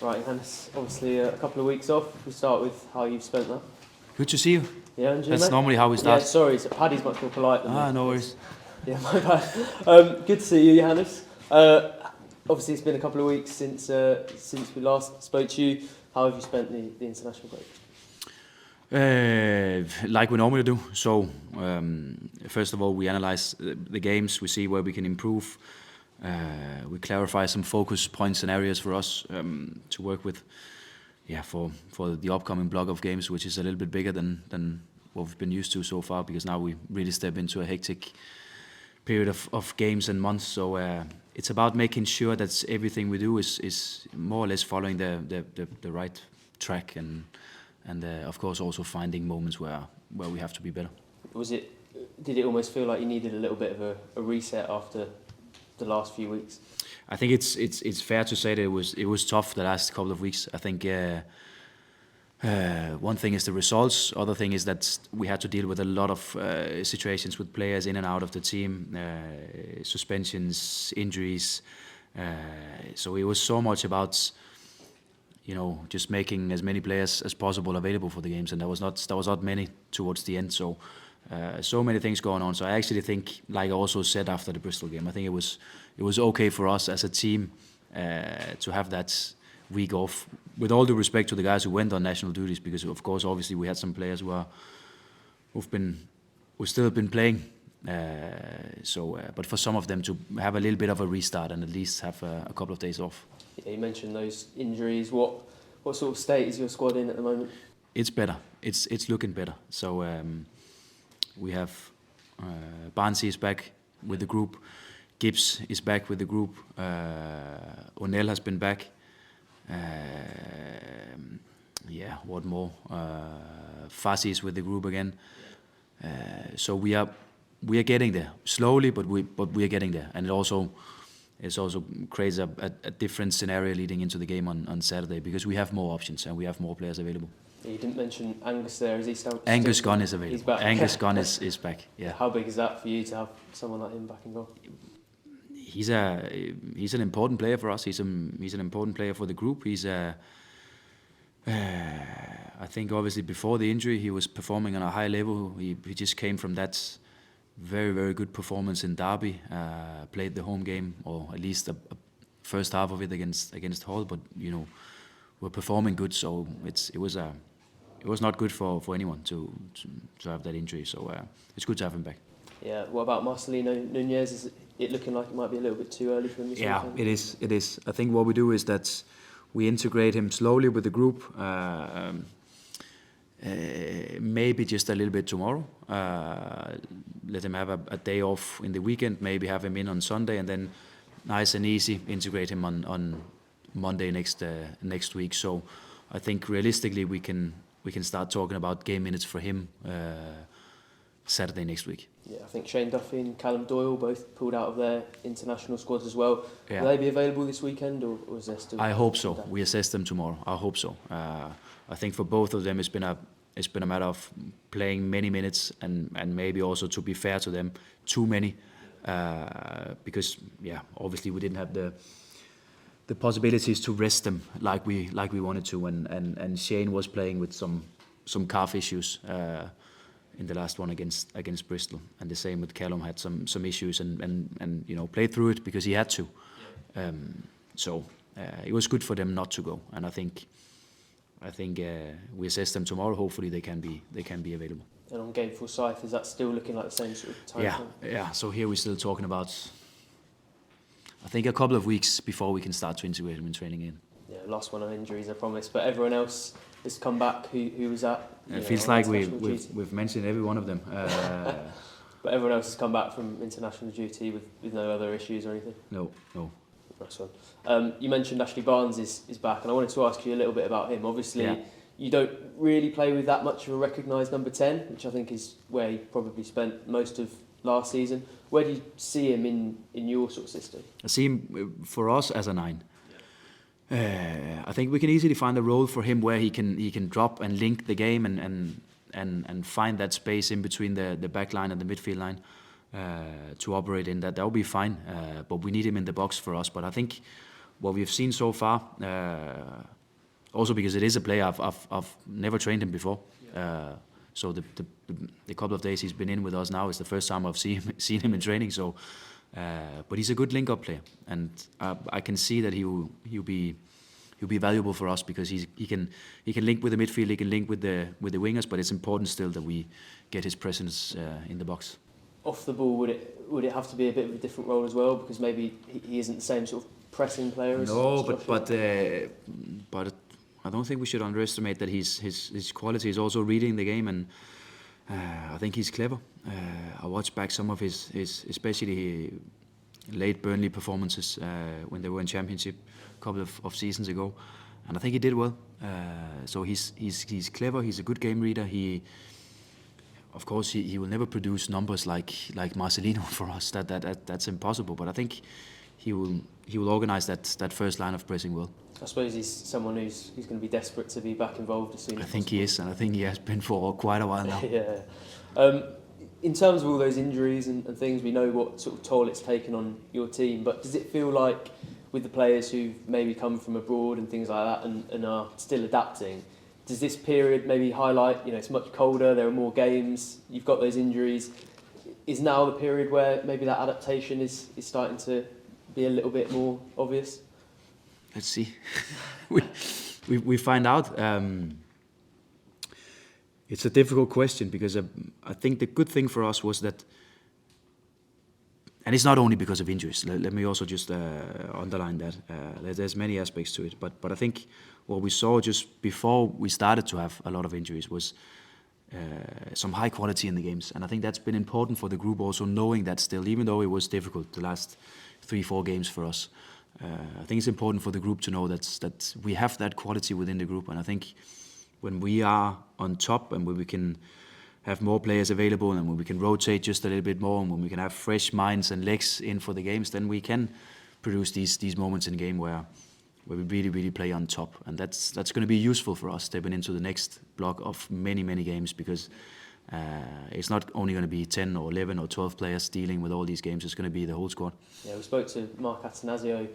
Right, Johannes, obviously a couple of weeks off. We start with how you've spent that. Good to see you. Yeah, and you, That's mate? normally how we start. Yeah, sorry, so Paddy's much more polite than me. No worries. Yeah, my bad. Good to see you, Johannes. Obviously, it's been a couple of weeks since we last spoke to you. How have you spent the international break? Like we normally do. So, first of all, we analyze the games. We see where we can improve. We clarify some focus points and areas for us to work with. Yeah, for the upcoming block of games, which is a little bit bigger than what we've been used to so far, because now we really step into a hectic period of games and months. So it's about making sure that everything we do is more or less following the right track, and of course also finding moments where we have to be better. Did it almost feel like you needed a little bit of a reset after the last few weeks? I think it's fair to say that it was tough the last couple of weeks. I think one thing is the results. Other thing is that we had to deal with a lot of situations with players in and out of the team, suspensions, injuries. So it was so much about just making as many players as possible available for the games, and there was not many towards the end. So many things going on. So I actually think, like I also said after the Bristol game, I think it was okay for us as a team to have that week off. With all due respect to the guys who went on national duties, because of course, obviously, we had some players who've still been playing. But for some of them to have a little bit of a restart and at least have a couple of days off. Yeah, you mentioned those injuries. What sort of state is your squad in at the moment? It's better. It's looking better. So we have Barnsley is back with the group. Gibbs is back with the group. O'Neill has been back. What more? Fassi is with the group again. So we are getting there slowly, but we are getting there, and it also creates a different scenario leading into the game on Saturday, because we have more options and we have more players available. You didn't mention Angus there. Is he still? Angus Gunn is available. He's back. Angus Gunn is back. Yeah. How big is that for you to have someone like him back in goal? He's an important player for us. He's an important player for the group. I think obviously before the injury he was performing on a high level. He just came from that very, very good performance in Derby. Played the home game, or at least a first half of it against Hull. But we're performing good. So it was not good for anyone to have that injury. So it's good to have him back. Yeah. What about Marcelino Nunez? Is it looking like it might be a little bit too early for him? Yeah, it is. I think what we do is that we integrate him slowly with the group. Maybe just a little bit tomorrow. Let him have a day off in the weekend. Maybe have him in on Sunday, and then nice and easy integrate him on Monday next week. So I think realistically we can start talking about game minutes for him Saturday next week. Yeah, I think Shane Duffy and Callum Doyle both pulled out of their international squads as well. Yeah. Will they be available this weekend, or is there still? I hope so. We assess them tomorrow. I hope so. I think for both of them it's been a matter of playing many minutes and maybe also, to be fair to them, too many, because obviously we didn't have the possibilities to rest them like we wanted to, and Shane was playing with some calf issues in the last one against Bristol, and the same with Callum, had some issues and played through it because he had to. So it was good for them not to go, and I think we assess them tomorrow. Hopefully they can be available. And on Game Forsyth, is that still looking like the same sort of time frame? Yeah. So here we're still talking about, I think, a couple of weeks before we can start to integrate them in training in. Yeah, last one on injuries, I promise. But everyone else has come back. Who was that? It feels like we've mentioned every one of them. But everyone else has come back from international duty with no other issues or anything? No. Nice one. You mentioned Ashley Barnes is back, and I wanted to ask you a little bit about him. Obviously, you don't really play with that much of a recognised number 10, which I think is where he probably spent most of last season. Where do you see him in your sort of system? I see him for us as a 9. I think we can easily find a role for him where he can drop and link the game and find that space in between the back line and the midfield line to operate in. That will be fine. But we need him in the box for us. But I think what we've seen so far, also because it is a player I've never trained him before. So the couple of days he's been in with us now is the first time I've seen him in training. So, but he's a good link-up player, and I can see that he'll be valuable for us because he can link with the midfield, he can link with the wingers. But it's important still that we get his presence in the box. Off the ball, would it have to be a bit of a different role as well, because maybe he isn't the same sort of pressing player? No, but I don't think we should underestimate that his quality is also reading the game, and I think he's clever. I watched back some of his especially late Burnley performances when they were in Championship a couple of seasons ago, and I think he did well. So he's clever. He's a good game reader. Of course, he will never produce numbers like Marcelino for us. That's impossible. But I think he will organise that first line of pressing well. I suppose he's someone who's going to be desperate to be back involved as soon as possible. I think he is, and I think he has been for quite a while now. Yeah. In terms of all those injuries and things, we know what sort of toll it's taken on your team. But does it feel like, with the players who've maybe come from abroad and things like that and are still adapting, does this period maybe highlight, it's much colder, there are more games, you've got those injuries, is now the period where maybe that adaptation is starting to be a little bit more obvious? Let's see. we find out. It's a difficult question because I think the good thing for us was that, and it's not only because of injuries. Let me also just underline that. There's many aspects to it, but I think what we saw just before we started to have a lot of injuries was some high quality in the games, and I think that's been important for the group also, knowing that still, even though it was difficult the last 3-4 games for us. I think it's important for the group to know that we have that quality within the group, and I think when we are on top and when we can have more players available and when we can rotate just a little bit more and when we can have fresh minds and legs in for the games, then we can produce these moments in the game where we really play on top, and that's going to be useful for us stepping into the next block of many games, because it's not only going to be 10 or 11 or 12 players dealing with all these games, it's going to be the whole squad. Yeah, we spoke to Mark Atanasio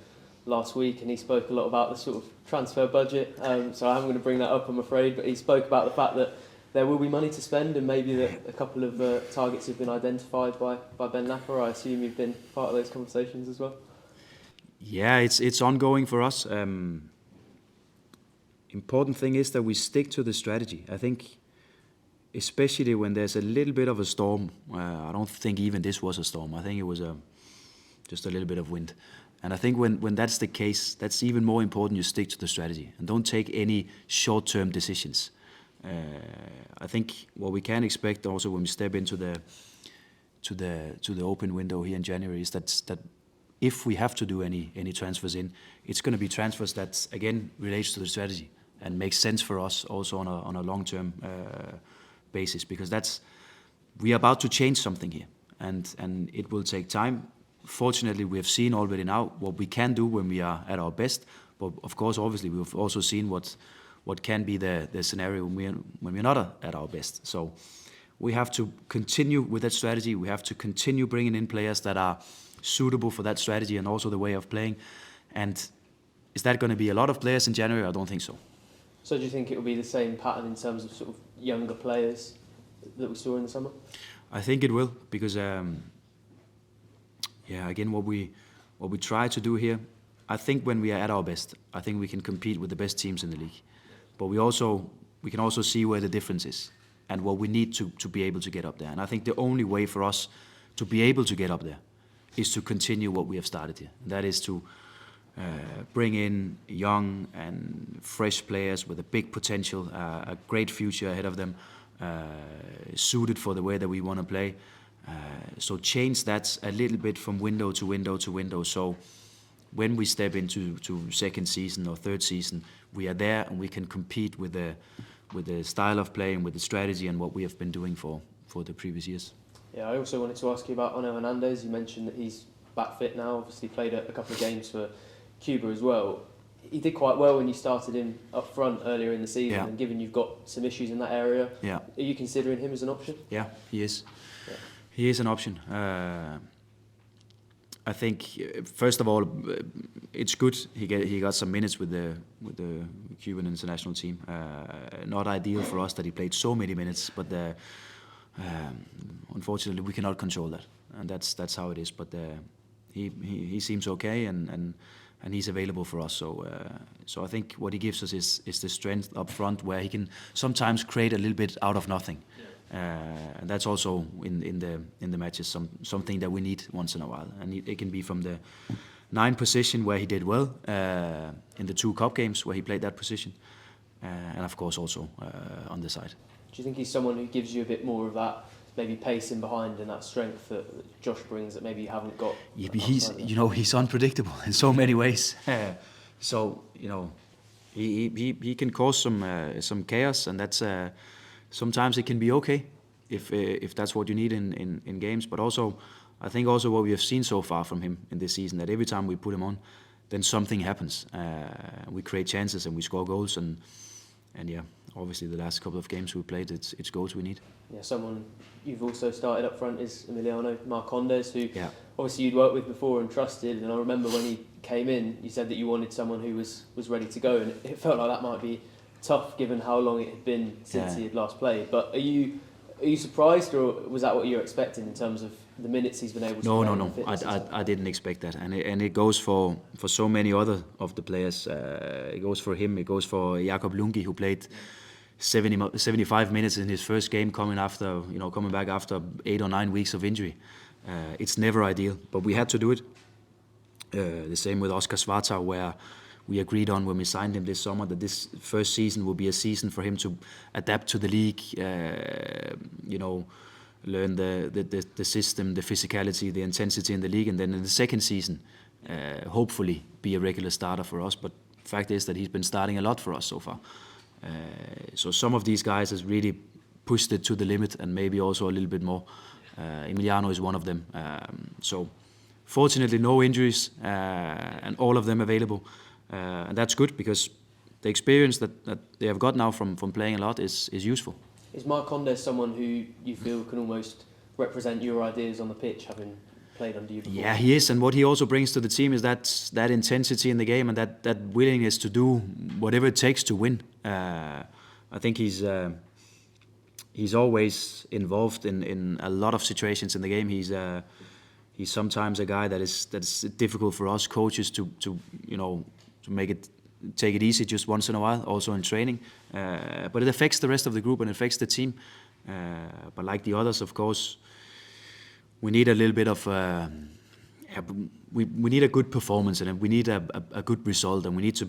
last week and he spoke a lot about the sort of transfer budget, so I'm going to bring that up, I'm afraid, but he spoke about the fact that there will be money to spend and maybe that a couple of targets have been identified by Ben Napper. I assume you've been part of those conversations as well? Yeah, it's ongoing for us. Important thing is that we stick to the strategy. I think especially when there's a little bit of a storm, I don't think even this was a storm. I think it was just a little bit of wind. And I think when that's the case, that's even more important you stick to the strategy and don't take any short-term decisions. I think what we can expect also when we step into the open window here in January is that if we have to do any transfers in, it's going to be transfers that again relates to the strategy and makes sense for us also on a long-term basis, because we are about to change something here, and it will take time. Fortunately, we have seen already now what we can do when we are at our best, but of course, obviously, we've also seen what can be the scenario when we're not at our best. So we have to continue with that strategy. We have to continue bringing in players that are suitable for that strategy and also the way of playing. And is that going to be a lot of players in January? I don't think so. So do you think it will be the same pattern in terms of sort of younger players that we saw in the summer? I think it will, because again, what we try to do here, I think when we are at our best, I think we can compete with the best teams in the league. But we can also see where the difference is and what we need to be able to get up there. And I think the only way for us to be able to get up there is to continue what we have started here. And that is to bring in young and fresh players with a big potential, a great future ahead of them, suited for the way that we want to play. So change that a little bit from window to window to window. So when we step into second season or third season, we are there and we can compete with the style of play and with the strategy and what we have been doing for the previous years. Yeah, I also wanted to ask you about Ono Hernandez. You mentioned that he's back fit now. Obviously played a couple of games for Cuba as well. He did quite well when you started him up front earlier in the season, and given you've got some issues in that area, are you considering him as an option? Yeah, he is. Yeah. He is an option. I think first of all, it's good he got some minutes with the Cuban international team. Not ideal for us that he played so many minutes, but unfortunately we cannot control that, and that's how it is. But he seems okay, and he's available for us. So I think what he gives us is the strength up front, where he can sometimes create a little bit out of nothing. And that's also in the matches something that we need once in a while, and it can be from the 9 position where he did well in the 2 cup games where he played that position, and of course also on the side. Do you think he's someone who gives you a bit more of that maybe pace in behind and that strength that Josh brings that maybe you haven't got? Yeah, but he's unpredictable in so many ways. So he can cause some chaos, and that's. Sometimes it can be okay if that's what you need in games. But also, I think also what we have seen so far from him in this season, that every time we put him on, then something happens. We create chances and we score goals. And yeah, obviously the last couple of games we played, it's goals we need. Yeah, someone you've also started up front is Emiliano Marcondes, who obviously you'd worked with before and trusted. And I remember when he came in, you said that you wanted someone who was ready to go, and it felt like that might be tough given how long it had been since he had last played. But are you surprised, or was that what you were expecting in terms of the minutes he's been able to play? No. I didn't expect that, and it goes for so many other of the players. It goes for him. It goes for Jakob Lungi, who played 75 minutes in his first game, coming back after 8 or 9 weeks of injury. It's never ideal, but we had to do it. The same with Oscar Svarta, where we agreed on when we signed him this summer that this first season will be a season for him to adapt to the league, learn the system, the physicality, the intensity in the league, and then in the second season, hopefully be a regular starter for us. But the fact is that he's been starting a lot for us so far. So some of these guys has really pushed it to the limit, and maybe also a little bit more. Emiliano is one of them. So fortunately, no injuries, and all of them available. And that's good, because the experience that they have got now from playing a lot is useful. Is Marcondes someone who you feel can almost represent your ideas on the pitch, having played under you before? Yeah, he is, and what he also brings to the team is that intensity in the game, and that willingness to do whatever it takes to win. I think he's always involved in a lot of situations in the game. He's sometimes a guy that is difficult for us coaches to take it easy just once in a while, also in training. But it affects the rest of the group and affects the team. But like the others, of course, we need a little bit of we need a good performance, and we need a good result, and we need to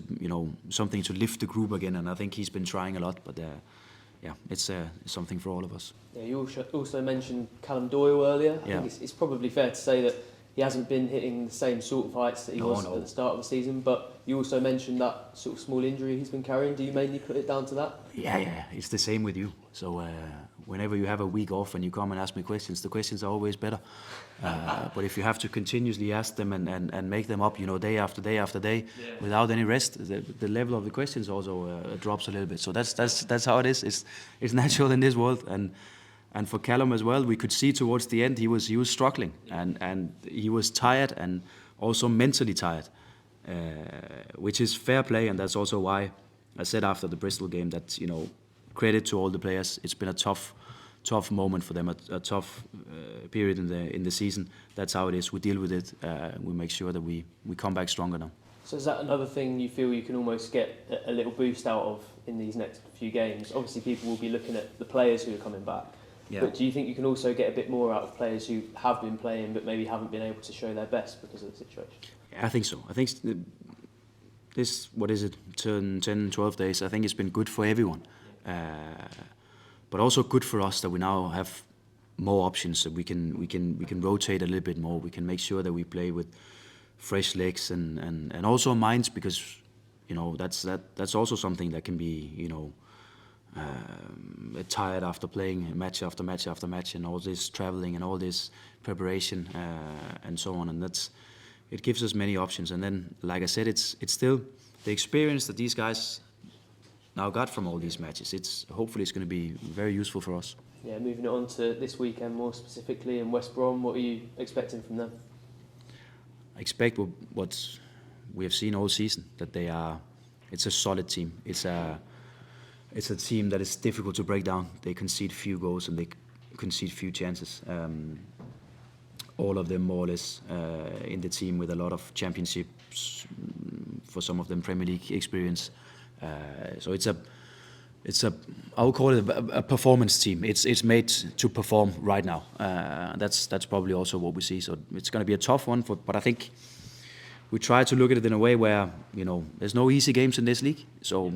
something to lift the group again. And I think he's been trying a lot, but it's something for all of us. Yeah, you also mentioned Callum Doyle earlier. I think it's probably fair to say that he hasn't been hitting the same sort of heights that he was at the start of the season, but you also mentioned that sort of small injury he's been carrying. Do you mainly put it down to that? Yeah, it's the same with you. So whenever you have a week off and you come and ask me questions, the questions are always better. But if you have to continuously ask them and make them up, day after day after day, without any rest, the level of the questions also drops a little bit. So that's how it is. It's natural in this world, and for Callum as well, we could see towards the end he was struggling, and he was tired and also mentally tired, which is fair play, and that's also why I said after the Bristol game that credit to all the players. It's been a tough moment for them, a tough period in the season. That's how it is. We deal with it. We make sure that we come back stronger now. So is that another thing you feel you can almost get a little boost out of in these next few games? Obviously, people will be looking at the players who are coming back. Yeah. But do you think you can also get a bit more out of players who have been playing but maybe haven't been able to show their best because of the situation? Yeah, I think so. I think this, 10, 12 days, I think it's been good for everyone. But also good for us that we now have more options, that we can rotate a little bit more. We can make sure that we play with fresh legs and also minds, because that's also something that can be tired after playing match after match after match, and all this traveling and all this preparation and so on, and it gives us many options. And then, like I said, it's still the experience that these guys now got from all these matches. Hopefully it's going to be very useful for us. Yeah, moving on to this weekend more specifically in West Brom, what are you expecting from them? expect what we have seen all season, that it's a solid team. It's a team that is difficult to break down. They concede few goals and they concede few chances. All of them more or less in the team with a lot of championships, for some of them Premier League experience. So I would call it a performance team. It's made to perform right now. That's probably also what we see. So it's going to be a tough one, but I think we try to look at it in a way where, there's no easy games in this league. So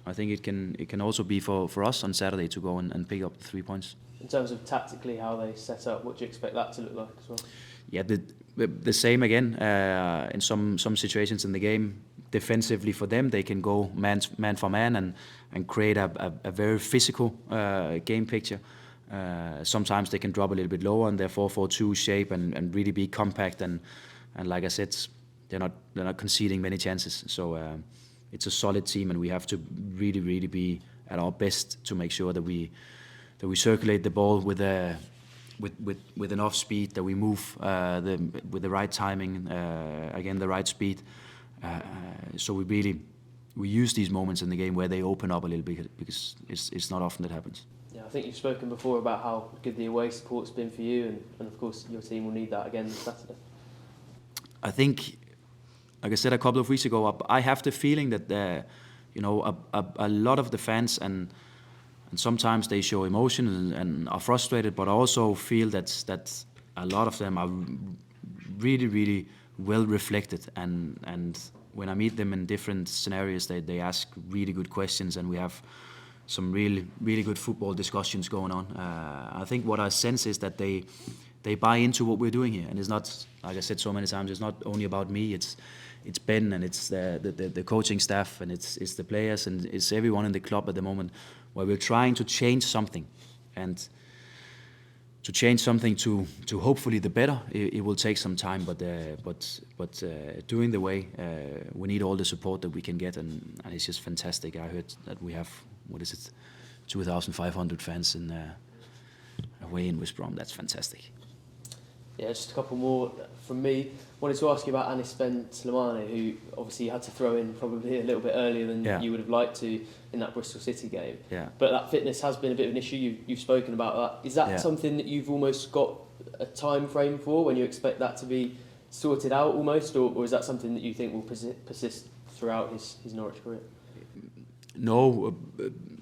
I think it can also be for us on Saturday to go and pick up the 3 points. In terms of tactically how they set up, what do you expect that to look like as well? Yeah, the same again. In some situations in the game, defensively for them, they can go man for man and create a very physical game picture. Sometimes they can drop a little bit lower in their 4-4-2 shape and really be compact and like I said, they're not conceding many chances. So it's a solid team, and we have to really, really be at our best to make sure that we circulate the ball with enough speed, that we move with the right timing, again the right speed. So we use these moments in the game where they open up a little bit, because it's not often that happens. Yeah, I think you've spoken before about how good the away support's been for you, and of course your team will need that again this Saturday. I think, like I said a couple of weeks ago, I have the feeling that a lot of the fans and sometimes they show emotion and are frustrated, but I also feel that a lot of them are really, really well reflected. And when I meet them in different scenarios, they ask really good questions, and we have some really, really good football discussions going on. I think what I sense is that they buy into what we're doing here, and it's not, like I said so many times, it's not only about me. It's Ben, and it's the coaching staff, and it's the players, and it's everyone in the club at the moment, where we're trying to change something, and to change something to hopefully the better. It will take some time, but doing the way, we need all the support that we can get, and it's just fantastic. I heard that we have 2,500 fans away in West Brom. That's fantastic. Yeah, just a couple more from me. Wanted to ask you about Anis Ben Slimani, who obviously you had to throw in probably a little bit earlier than you would have liked to in that Bristol City game. Yeah. But that fitness has been a bit of an issue. You've spoken about that. Is that something that you've almost got a time frame for, when you expect that to be sorted out almost, or is that something that you think will persist throughout his Norwich career? No,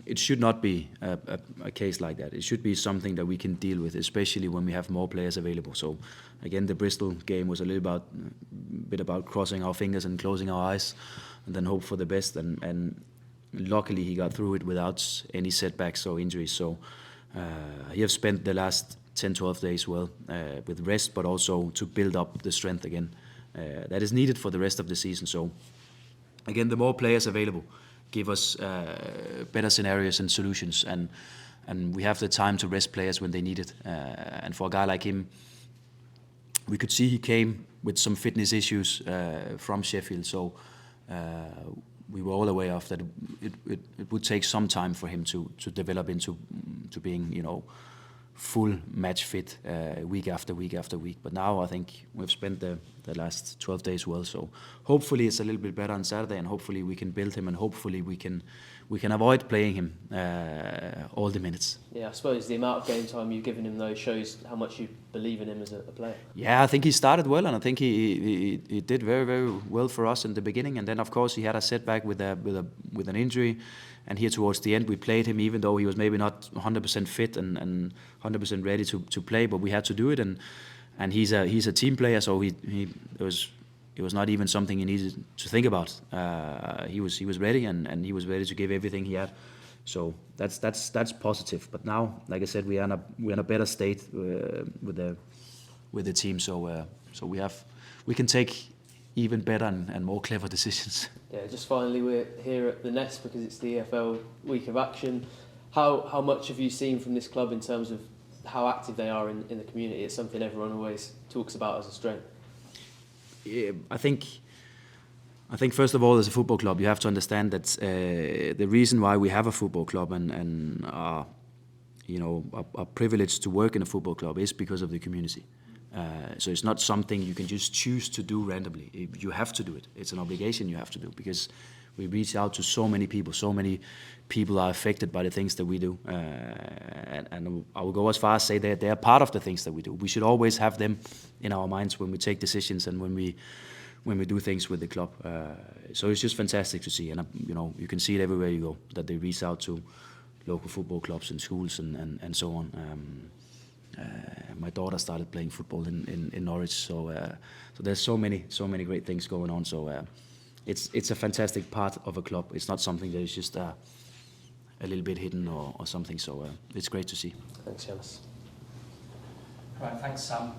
it should not be a case like that. It should be something that we can deal with, especially when we have more players available. So, again, the Bristol game was a bit about crossing our fingers and closing our eyes, and then hope for the best. And luckily, he got through it without any setbacks or injuries. So, he has spent the last 10-12 days well with rest, but also to build up the strength again that is needed for the rest of the season. So, again, the more players available give us better scenarios and solutions, and we have the time to rest players when they need it. And for a guy like him, we could see he came with some fitness issues from Sheffield, so we were all aware of that it would take some time for him to develop into being, full match fit week after week after week. But now I think we've spent the last 12 days well, so hopefully it's a little bit better on Saturday, and hopefully we can build him, and hopefully we can avoid playing him all the minutes. Yeah, I suppose the amount of game time you've given him though shows how much you believe in him as a player. Yeah, I think he started well, and I think he did very, very well for us in the beginning, and then of course he had a setback with an injury. And here towards the end, we played him, even though he was maybe not 100% fit and 100% ready to play. But we had to do it, and he's a team player, so it was not even something he needed to think about. He was ready, and he was ready to give everything he had. So that's positive. But now, like I said, we're in a better state with the team. So we can take even better and more clever decisions. Yeah, just finally, we're here at the Nest because it's the EFL week of action. How much have you seen from this club in terms of how active they are in the community? It's something everyone always talks about as a strength. Yeah, I think first of all, as a football club, you have to understand that the reason why we have a football club and are privileged to work in a football club is because of the community. So it's not something you can just choose to do randomly. You have to do it. It's an obligation you have to do, because we reach out to so many people. So many people are affected by the things that we do. And I will go as far as say that they are part of the things that we do. We should always have them in our minds when we take decisions and when we do things with the club. So it's just fantastic to see. And, you can see it everywhere you go, that they reach out to local football clubs and schools and so on. My daughter started playing football in Norwich, so there's so many great things going on. So it's a fantastic part of a club. It's not something that is just a little bit hidden or something. So it's great to see. Thanks, Johannes. Right, thanks, Sam.